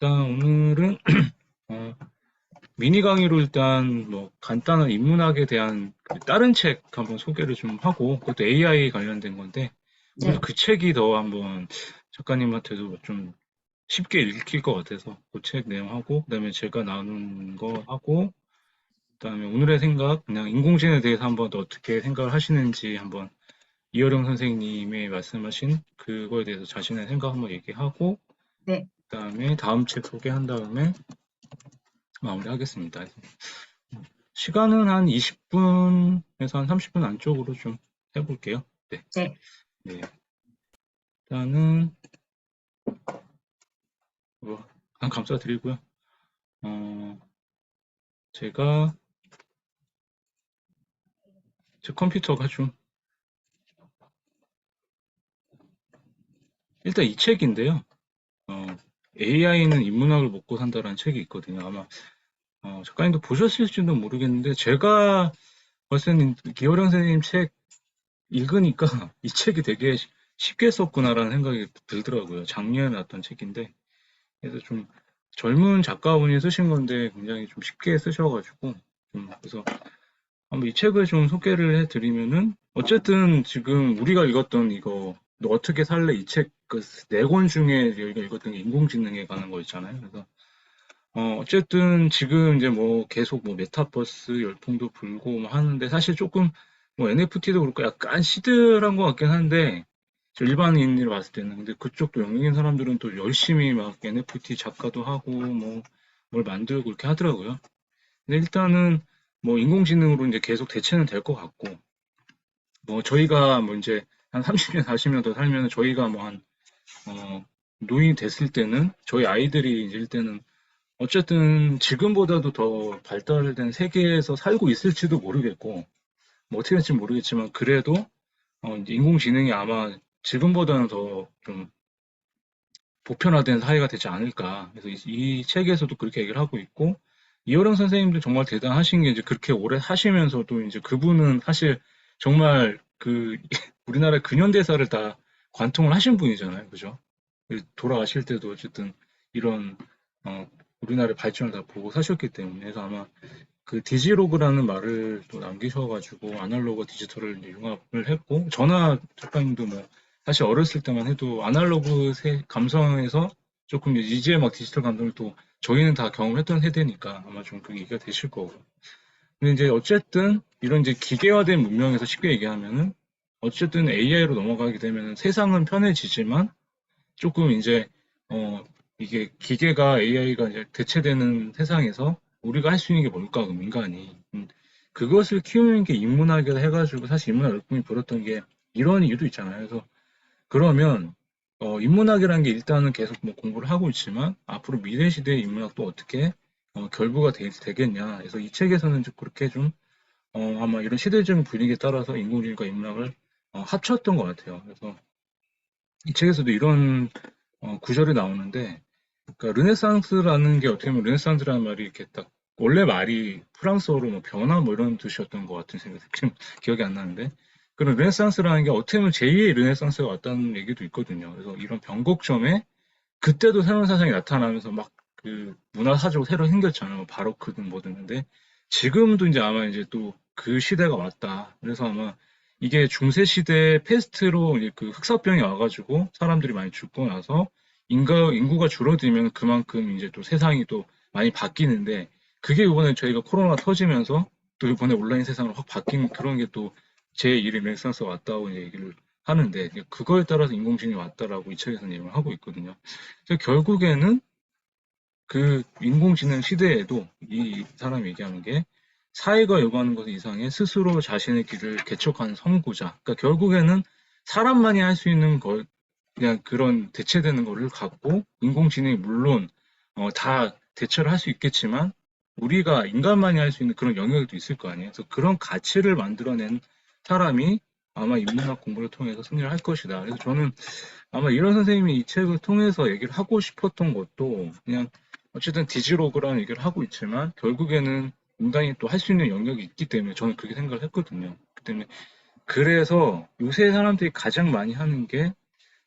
일단 오늘은 어, 미니 강의로 일단 뭐 간단한 인문학에 대한 그 다른 책 한번 소개를 좀 하고 그것도 AI 관련된 건데 오히려 네, 그 책이 더 한번 작가님한테도 좀 쉽게 읽힐 것 같아서 그 책 내용하고 그다음에 제가 나눈 거 하고 그다음에 오늘의 생각 그냥 인공지능에 대해서 한번 더 어떻게 생각을 하시는지 한번 이어령 선생님이 말씀하신 그거에 대해서 자신의 생각 한번 얘기하고 네, 그다음에 다음 책 소개한 다음에 마무리하겠습니다. 시간은 한 20분에서 한 30분 안쪽으로 좀 해볼게요. 네. 네. 네. 일단은, 감사드리고요. 어, 제가, 제 컴퓨터가 좀, 일단 이 책인데요. AI는 인문학을 먹고 산다라는 책이 있거든요. 아마, 작가님도 보셨을지도 모르겠는데, 제가 봤을 때는 기어령 선생님 책 읽으니까 이 책이 되게 쉽게 썼구나라는 생각이 들더라고요. 작년에 나왔던 책인데, 그래서 좀 젊은 작가분이 쓰신 건데 굉장히 좀 쉽게 쓰셔가지고 그래서 한번 이 책을 좀 소개를 해드리면은 어쨌든 지금 우리가 읽었던 이거 너 어떻게 살래 이 책 그 네 권 중에 저희가 읽었던 게 인공지능에 관한 거 있잖아요. 그래서 어쨌든 지금 이제 뭐 계속 뭐 메타버스 열풍도 불고 뭐 하는데 사실 조금 뭐 NFT도 그렇고 약간 시들한 것 같긴 한데 저 일반인으로 봤을 때는 근데 그쪽도 영국인 사람들은 또 열심히 막 NFT 작가도 하고 뭐 뭘 만들고 그렇게 하더라고요. 근데 일단은 뭐 인공지능으로 이제 계속 대체는 될 것 같고 뭐 저희가 뭐 이제 한 30년, 40년 더 살면 저희가 뭐 한 노인이 됐을 때는 저희 아이들이 이제 때는 어쨌든 지금보다도 더 발달된 세계에서 살고 있을지도 모르겠고 뭐 어떻게 될지 모르겠지만 그래도 이제 인공지능이 아마 지금보다는 더 좀 보편화된 사회가 되지 않을까. 그래서 이 책에서도 그렇게 얘기를 하고 있고 이호령 선생님도 정말 대단하신 게 이제 그렇게 오래 사시면서도 이제 그분은 사실 정말 그 우리나라 근현대사를 다 관통을 하신 분이잖아요. 그죠? 돌아가실 때도 어쨌든 이런 우리나라의 발전을 다 보고 사셨기 때문에 그래서 아마 그 디지로그라는 말을 또 남기셔가지고 아날로그와 디지털을 이제 융합을 했고 저나 작가님도 뭐 사실 어렸을 때만 해도 아날로그 감성에서 조금 이제 막 디지털 감성을 또 저희는 다 경험했던 세대니까 아마 좀 그게 이해가 되실 거고 근데 이제 어쨌든 이런 이제 기계화된 문명에서 쉽게 얘기하면은 어쨌든 AI로 넘어가게 되면 세상은 편해지지만 조금 이제 이게 기계가 AI가 이제 대체되는 세상에서 우리가 할 수 있는 게 뭘까 그럼 인간이 그것을 키우는 게 인문학이라 해가지고 사실 인문학 열풍이 불었던 게 이런 이유도 있잖아요. 그래서 그러면 인문학이라는 게 일단은 계속 뭐 공부를 하고 있지만 앞으로 미래 시대의 인문학도 어떻게 결부가 되겠냐. 그래서 이 책에서는 좀 그렇게 좀 아마 이런 시대적인 분위기에 따라서 인공지능과 인문학을 합쳤던 것 같아요. 그래서 이 책에서도 이런 구절이 나오는데, 그러니까 르네상스라는 게 어떻게 보면 르네상스라는 말이 이렇게 딱 원래 말이 프랑스어로 뭐 변화 뭐 이런 뜻이었던 것 같은 생각이 지금 기억이 안 나는데, 그런 르네상스라는 게 어떻게 보면 제2의 르네상스가 왔다는 얘기도 있거든요. 그래서 이런 변곡점에 그때도 새로운 사상이 나타나면서 막 그 문화사적으로 새로 생겼잖아요. 뭐 바로크든 뭐든. 근데 지금도 이제 아마 이제 또 그 시대가 왔다. 그래서 아마 이게 중세 시대 패스트로 이제 그 흑사병이 와가지고 사람들이 많이 죽고 나서 인구가 줄어들면 그만큼 이제 또 세상이 또 많이 바뀌는데 그게 이번에 저희가 코로나 터지면서 또 이번에 온라인 세상으로 확 바뀐 그런 게 또 제1의 르네상스가 왔다고 얘기를 하는데 그거에 따라서 인공지능이 왔다라고 이 책에서는 얘기를 하고 있거든요. 그래서 결국에는 그 인공지능 시대에도 이 사람이 얘기하는 게 사회가 요구하는 것 이상의 스스로 자신의 길을 개척하는 선구자. 그러니까 결국에는 사람만이 할 수 있는 것, 그냥 그런 대체되는 거를 갖고 인공지능이 물론 다 대처를 할 수 있겠지만 우리가 인간만이 할 수 있는 그런 영역도 있을 거 아니에요. 그래서 그런 가치를 만들어낸 사람이 아마 인문학 공부를 통해서 승리를 할 것이다. 그래서 저는 아마 이런 선생님이 이 책을 통해서 얘기를 하고 싶었던 것도 그냥 어쨌든 디지로그라는 얘기를 하고 있지만 결국에는 인간이 또 할 수 있는 영역이 있기 때문에 저는 그렇게 생각을 했거든요. 그 때문에 그래서 요새 사람들이 가장 많이 하는 게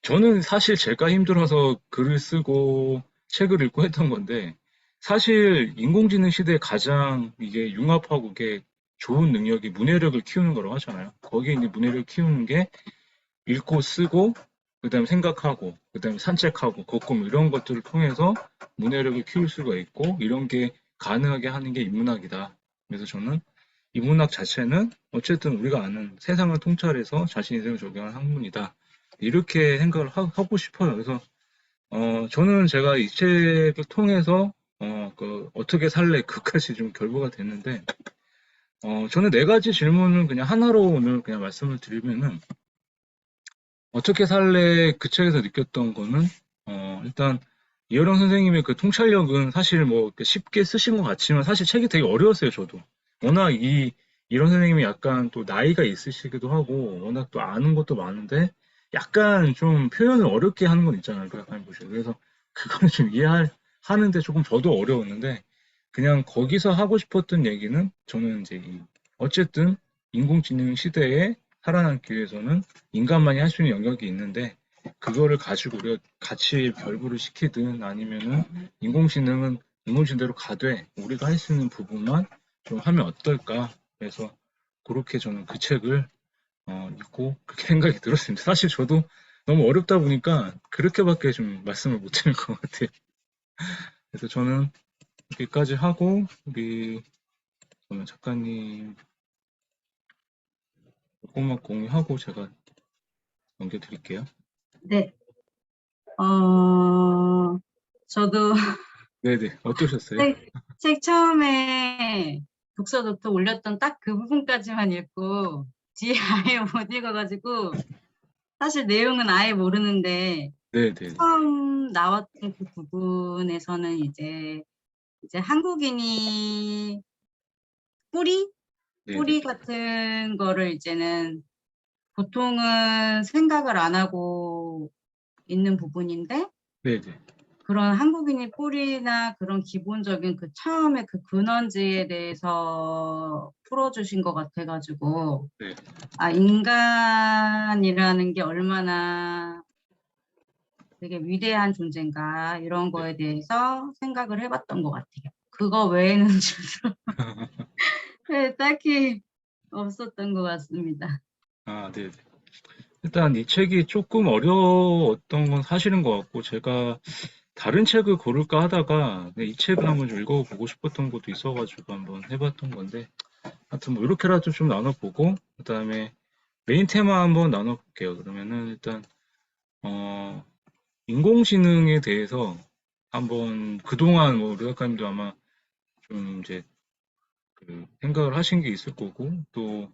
저는 사실 제가 힘들어서 글을 쓰고 책을 읽고 했던 건데, 사실 인공지능 시대에 가장 이게 융합하고 이게 좋은 능력이 문해력을 키우는 거라고 하잖아요. 거기에 이제 문해력을 키우는 게 읽고 쓰고, 그다음에 생각하고, 그다음에 산책하고, 걷고 뭐 이런 것들을 통해서 문해력을 키울 수가 있고, 이런 게 가능하게 하는 게 인문학이다. 그래서 저는 인문학 자체는 어쨌든 우리가 아는 세상을 통찰해서 자신 인생을 적용한 학문이다. 이렇게 생각을 하고 싶어요. 그래서 저는 제가 이 책을 통해서 어떻게 살래 그까지 좀 결부가 됐는데, 저는 네 가지 질문을 그냥 하나로 오늘 그냥 말씀을 드리면은, 어떻게 살래 그 책에서 느꼈던 거는, 일단 이효령 선생님의 그 통찰력은 사실 뭐 이렇게 쉽게 쓰신 것 같지만 사실 책이 되게 어려웠어요, 저도. 워낙 이런 선생님이 약간 또 나이가 있으시기도 하고, 워낙 또 아는 것도 많은데, 약간 좀 표현을 어렵게 하는 건 있잖아요, 그 약간 보시고. 그래서 그거를 좀 하는데 조금 저도 어려웠는데, 그냥 거기서 하고 싶었던 얘기는 저는 이제 어쨌든 인공지능 시대에 살아남기 위해서는 인간만이 할 수 있는 영역이 있는데, 그거를 가지고 우리가 같이 결부를 시키든 아니면은 인공지능대로 가되 우리가 할 수 있는 부분만 좀 하면 어떨까. 그래서 그렇게 저는 그 책을 읽고 그렇게 생각이 들었습니다. 사실 저도 너무 어렵다 보니까 그렇게밖에 좀 말씀을 못 드릴 것 같아요. 그래서 저는 여기까지 하고 저는 작가님 조금만 공유하고 제가 넘겨드릴게요. 네. 어, 저도 네네. 어떠셨어요? 책, 책 처음에 독서노트 올렸던 딱 그 부분까지만 읽고 뒤에 아예 못 읽어가지고 사실 내용은 아예 모르는데 네네. 처음 나왔던 그 부분에서는 이제 한국인이 뿌리? 네네. 뿌리 같은 거를 이제는 보통은 생각을 안 하고 있는 부분인데 네네. 그런 한국인의 뿌리나 그런 기본적인 그 처음에 그 근원지에 대해서 풀어주신 것 같아가지고, 네. 아, 인간이라는 게 얼마나 되게 위대한 존재인가, 이런 네. 거에 대해서 생각을 해봤던 것 같아요. 그거 외에는 좀 네, 딱히 없었던 것 같습니다. 아, 네네. 일단 이 책이 조금 어려웠던 건 사실인 것 같고, 제가 다른 책을 고를까 하다가 이 책을 한번 좀 읽어보고 싶었던 것도 있어가지고 한번 해봤던 건데, 하여튼 뭐 이렇게라도 좀 나눠보고, 그 다음에 메인 테마 한번 나눠볼게요. 그러면은 일단, 어, 인공지능에 대해서 한번 그동안 뭐 류 작가님도 아마 좀 이제 그 생각을 하신 게 있을 거고, 또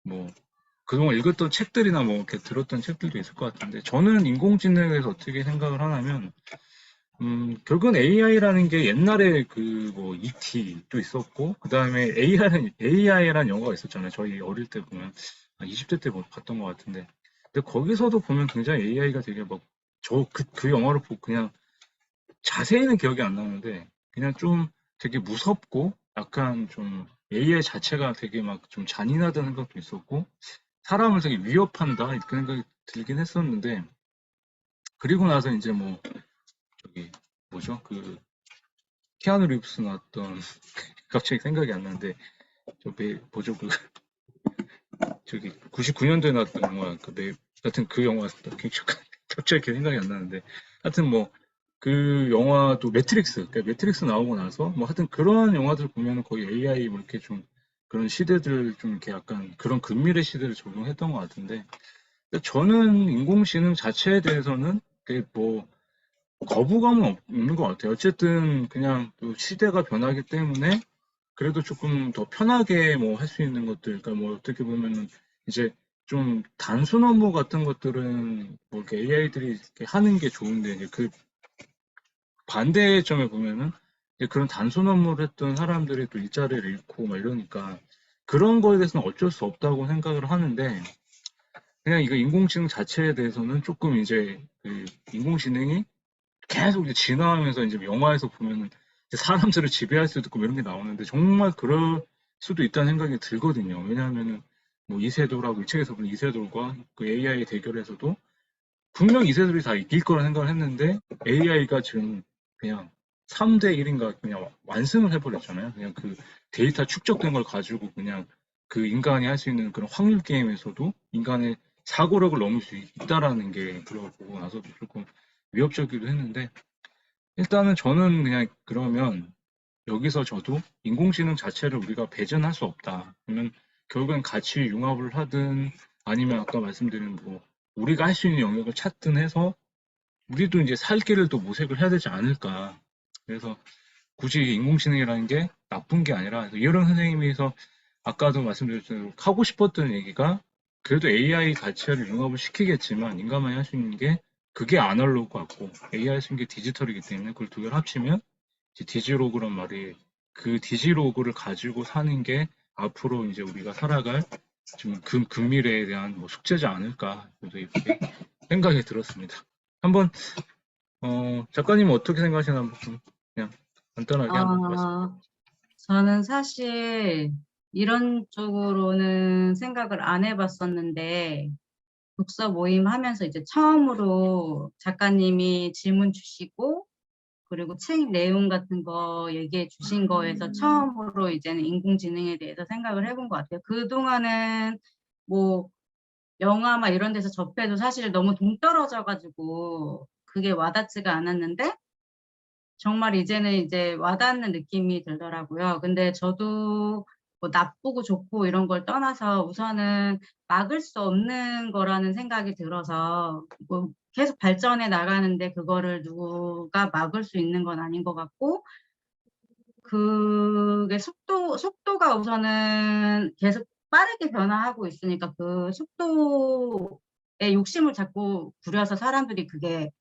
뭐 그동안 읽었던 책들이나 뭐 이렇게 들었던 책들도 있을 것 같은데, 저는 인공지능에 대해서 어떻게 생각을 하냐면, 결국은 AI라는 게 옛날에 그 뭐 ET도 있었고, 그 다음에 AI라는 영화가 있었잖아요. 저희 어릴 때 보면, 20대 때 봤던 것 같은데. 근데 거기서도 보면 굉장히 AI가 되게 막, 그 영화를 보고 그냥 자세히는 기억이 안 나는데, 그냥 좀 되게 무섭고, 약간 좀 AI 자체가 되게 막 좀 잔인하다는 생각도 있었고, 사람을 되게 위협한다, 이렇게 생각이 들긴 했었는데, 그리고 나서 이제 뭐, 저기, 뭐죠? 키아누 리브스 나왔던, 갑자기 생각이 안 나는데, 뭐죠? 저기, 99년도에 나왔던 영화, 하여튼 그 영화, 갑자기 생각이 안 나는데, 하여튼 뭐, 그 영화도 그러니까 매트릭스 나오고 나서, 뭐 하여튼 그런 영화들 보면은 거의 AI 뭐 이렇게 좀, 그런 시대들 좀 이렇게 약간 그런 근미래 시대를 적용했던 것 같은데, 근데 저는 인공지능 자체에 대해서는 뭐 거부감은 없는 것 같아요. 어쨌든 그냥 또 시대가 변하기 때문에 그래도 조금 더 편하게 뭐 할 수 있는 것들, 그러니까 뭐 어떻게 보면은 이제 좀 단순 업무 같은 것들은 뭐 이렇게 AI들이 이렇게 하는 게 좋은데, 이제 그 반대점에 보면은 이제 그런 단순 업무를 했던 사람들이 또 일자리를 잃고 막 이러니까 그런 거에 대해서는 어쩔 수 없다고 생각을 하는데, 그냥 이거 인공지능 자체에 대해서는 조금 이제 그 인공지능이 계속 이제 진화하면서 이제 영화에서 보면은 이제 사람들을 지배할 수도 있고 뭐 이런 게 나오는데, 정말 그럴 수도 있다는 생각이 들거든요. 왜냐하면은 뭐 이세돌하고 이 책에서 보는 이세돌과 그 AI 대결에서도 분명 이세돌이 다 이길 거라 생각을 했는데 AI가 지금 그냥 3대 1인가 그냥 완승을 해버렸잖아요. 그냥 그 데이터 축적된 걸 가지고 그냥 그 인간이 할 수 있는 그런 확률 게임에서도 인간의 사고력을 넘을 수 있다라는 게 그걸 보고 나서도 조금 위협적이기도 했는데 일단은 저는 그냥 그러면 여기서 저도 인공지능 자체를 우리가 배제할 수 없다. 그러면 결국엔 같이 융합을 하든 아니면 아까 말씀드린 뭐 우리가 할 수 있는 영역을 찾든 해서 우리도 이제 살 길을 또 모색을 해야 되지 않을까. 그래서 굳이 인공지능이라는 게 나쁜 게 아니라 이효령 선생님께서 아까도 말씀드렸듯이 하고 싶었던 얘기가 그래도 AI 가치를 융합을 시키겠지만 인간만이 할 수 있는 게 그게 아날로그 같고 AI 할 수 있는 게 디지털이기 때문에 그걸 두 개를 합치면 이제 디지로그란 말이 그 디지로그를 가지고 사는 게 앞으로 이제 우리가 살아갈 좀 근미래에 대한 뭐 숙제지 않을까 저도 이렇게 생각이 들었습니다. 한번 작가님 어떻게 생각하시나 한번 그냥 간단하게 한번 말씀. 어, 저는 사실 이런 쪽으로는 생각을 안 해봤었는데, 독서 모임 하면서 이제 처음으로 작가님이 질문 주시고, 그리고 책 내용 같은 거 얘기해 주신 거에서 처음으로 이제는 인공지능에 대해서 생각을 해본 것 같아요. 그동안은 뭐 영화 막 이런 데서 접해도 사실 너무 동떨어져가지고 그게 와닿지가 않았는데 정말 이제는 이제 와닿는 느낌이 들더라고요. 근데 저도 뭐 나쁘고 좋고 이런 걸 떠나서 우선은 막을 수 없는 거라는 생각이 들어서 뭐 계속 발전해 나가는데 그거를 누가 막을 수 있는 건 아닌 것 같고 그게 속도가 우선은 계속 빠르게 변화하고 있으니까 그 속도에 욕심을 자꾸 부려서 사람들이 그게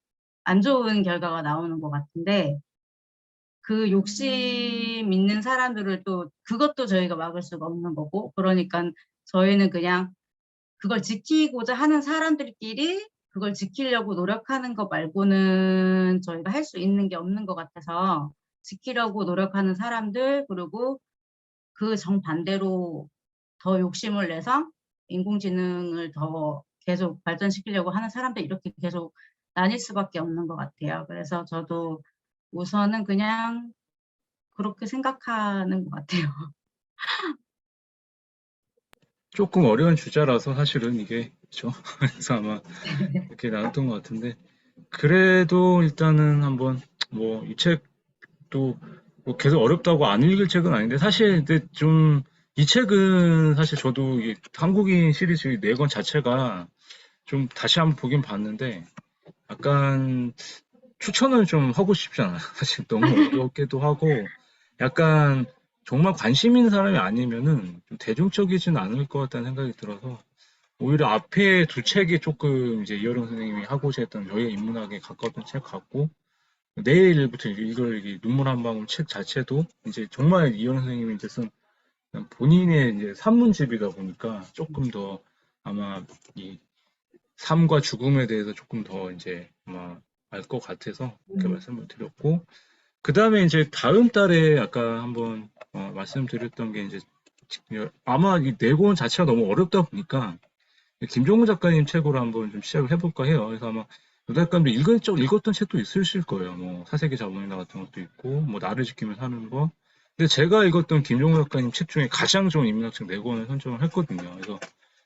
안 좋은 결과가 나오는 것 같은데 그 욕심 있는 사람들을 또 그것도 저희가 막을 수가 없는 거고 그러니까 저희는 그냥 그걸 지키고자 하는 사람들끼리 그걸 지키려고 노력하는 것 말고는 저희가 할 수 있는 게 없는 것 같아서 지키려고 노력하는 사람들 그리고 그 정반대로 더 욕심을 내서 인공지능을 더 계속 발전시키려고 하는 사람들 이렇게 계속 나뉠 수밖에 없는 것 같아요. 그래서 저도 우선은 그냥 그렇게 생각하는 것 같아요. 조금 어려운 주제라서 사실은 이게 그렇죠. 그래서 아마 이렇게 나눴던 것 같은데 그래도 일단은 한번 뭐 이 책도 뭐 계속 어렵다고 안 읽을 책은 아닌데 사실 근데 좀 이 책은 사실 저도 이 한국인 시리즈 네 권 자체가 좀 다시 한번 보긴 봤는데 약간 추천을 좀 하고 싶지 않아요. 사실 너무 어렵기도 하고 약간 정말 관심 있는 사람이 아니면은 좀 대중적이진 않을 것 같다는 생각이 들어서 오히려 앞에 두 책이 조금 이제 이어령 선생님이 하고자 했던 여의 인문학에 가까웠던 책 같고 내일부터 이걸 눈물 한 방울 책 자체도 이제 정말 이어령 선생님이 이제 쓴 본인의 이제 산문집이다 보니까 조금 더 아마 이 삶과 죽음에 대해서 조금 더 이제 아마 알 것 같아서 이렇게 말씀을 드렸고 그 다음에 이제 다음 달에 아까 한번 말씀드렸던 게 이제 아마 이 네 권 자체가 너무 어렵다 보니까 김종문 작가님 책으로 한번 좀 시작을 해볼까 해요. 그래서 아마 요 작가님도 읽었던 책도 있으실 거예요. 뭐 사색의 자본이나 같은 것도 있고 뭐 나를 지키며 사는 거. 근데 제가 읽었던 김종문 작가님 책 중에 가장 좋은 인문학책 네 권을 선정을 했거든요. 그래서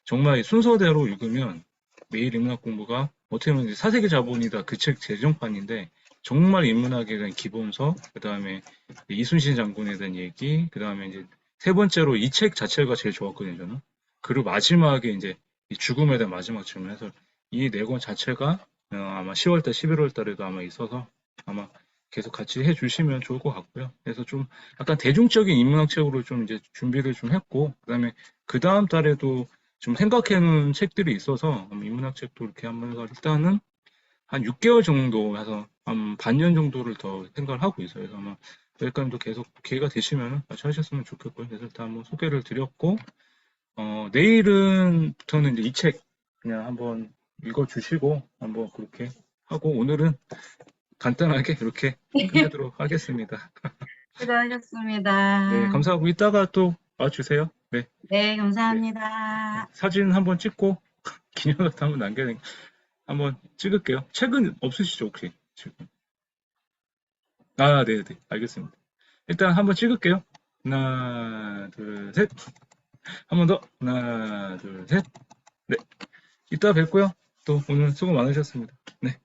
정말 순서대로 읽으면 매일 인문학 공부가 어떻게 보면 사색의 자본이다 그 책 제정판인데 정말 인문학에 대한 기본서, 그 다음에 이순신 장군에 대한 얘기, 그 다음에 이제 세 번째로 이 책 자체가 제일 좋았거든요, 저는. 그리고 마지막에 이제 이 죽음에 대한 마지막 질문 해서 이 네 권 자체가 아마 10월달, 11월달에도 아마 있어서 아마 계속 같이 해주시면 좋을 것 같고요. 그래서 좀 약간 대중적인 인문학 책으로 좀 이제 준비를 좀 했고, 그 다음에 그 다음 달에도 좀 생각해 놓은 책들이 있어서 인문학 책도 이렇게 한번 해서 일단은 한 6개월 정도 해서 한 반년 정도를 더 생각을 하고 있어요. 그래서 아마 여기까지도 계속 기회가 되시면 같이 하셨으면 좋겠고요. 그래서 일단 한번 소개를 드렸고, 내일은부터는 이제 이 책 그냥 한번 읽어주시고 한번 그렇게 하고 오늘은 간단하게 이렇게 끝내도록 하겠습니다. 네, 수고하셨습니다. 감사하고 이따가 또 와주세요. 네, 네, 네. 감사합니다. 사진 한번 찍고 기념 같은 거 한번 한번 찍을게요. 책은 없으시죠, 혹시? 지금? 아, 네, 네. 알겠습니다. 일단 한번 찍을게요. 하나, 둘, 셋. 한 번 더. 하나, 둘, 셋. 네. 이따 뵙고요. 또 오늘 수고 많으셨습니다. 네.